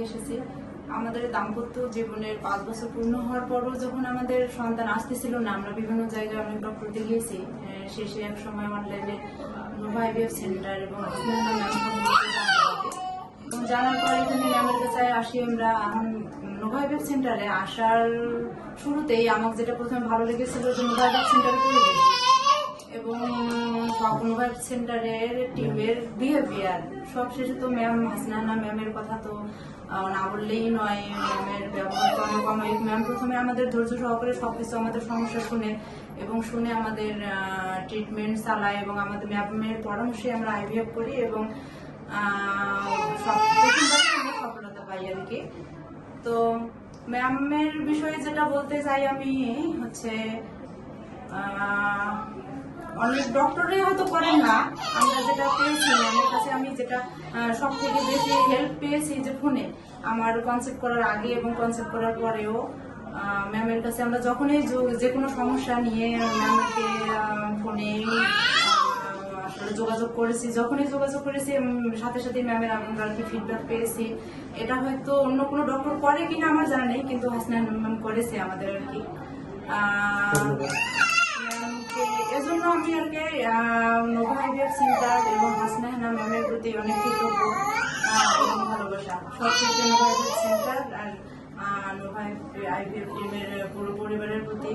এসেছি। আমাদের দাম্পত্য জীবনের 5 বছর পূর্ণ হওয়ার পরও যখন আমাদের সন্তান আসতেছিল না, আমরা বিভিন্ন জায়গায় অনেক ডক্টর দেখিয়েছি। শেষে এক সময় অনলাইনে নোভা আইভিএফ সেন্টার এবং জানার পর এখানে ম্যামের কাছে আসি আমরা। নোভা আইভিএফ সেন্টারে আসার শুরুতেই আমার যেটা প্রথমে ভালো লেগেছিল যে নোভা আইভিএফ সেন্টারের পরিবেশ এবং নোভা আইভিএফ সেন্টারের টিমের বিহেভিয়ার। সবশেষে তো ম্যাম হাসনানা ম্যামের কথা তো না বললেই নয়। ম্যামের ব্যবহার তো অনেক অমায়িক। ম্যাম প্রথমে আমাদের ধৈর্য সহকারে সবকিছু আমাদের সমস্যা শুনে এবং শুনে আমাদের ট্রিটমেন্ট চালায় এবং আমাদের ম্যামের পরামর্শে আমরা আইভিএফ করি এবং সফলতা পাই আর কি। তো ম্যামের বিষয়ে যেটা বলতে চাই আমি হচ্ছে অনেক ডক্টরে হয়তো করেন না। আমরা যেটা পেয়েছি ম্যামের কাছে, আমি যেটা সব থেকে বেশি হেল্প পেয়েছি যে ফোনে আমার কনসেপ্ট করার আগে এবং কনসেপ্ট করার পরেও ম্যামের কাছে আমরা যখনই যে কোনো সমস্যা নিয়ে ম্যামকে ফোনে যোগাযোগ করেছি, যখনই যোগাযোগ করেছি সাথে সাথে ম্যামের আর কি ফিডব্যাক পেয়েছি। এটা হয়তো অন্য কোনো ডক্টর করে কিনা আমার জানা নেই, কিন্তু হাসনান ম্যাম করেছে আমাদের আর কি। এজন্য আমি আর কি নোভা আইভিএফ সেন্টার এবং হাসনানা ম্যামের প্রতি অনেক কৃতজ্ঞ এবং ভালোবাসা। সবচেয়ে নোভা আইভিএফ সেন্টার আর নোভা আইভিএফ টিমের পুরো পরিবারের প্রতি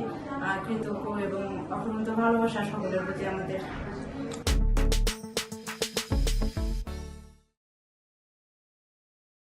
কৃতজ্ঞ এবং অফুরন্ত ভালোবাসা সকলের প্রতি আমাদের।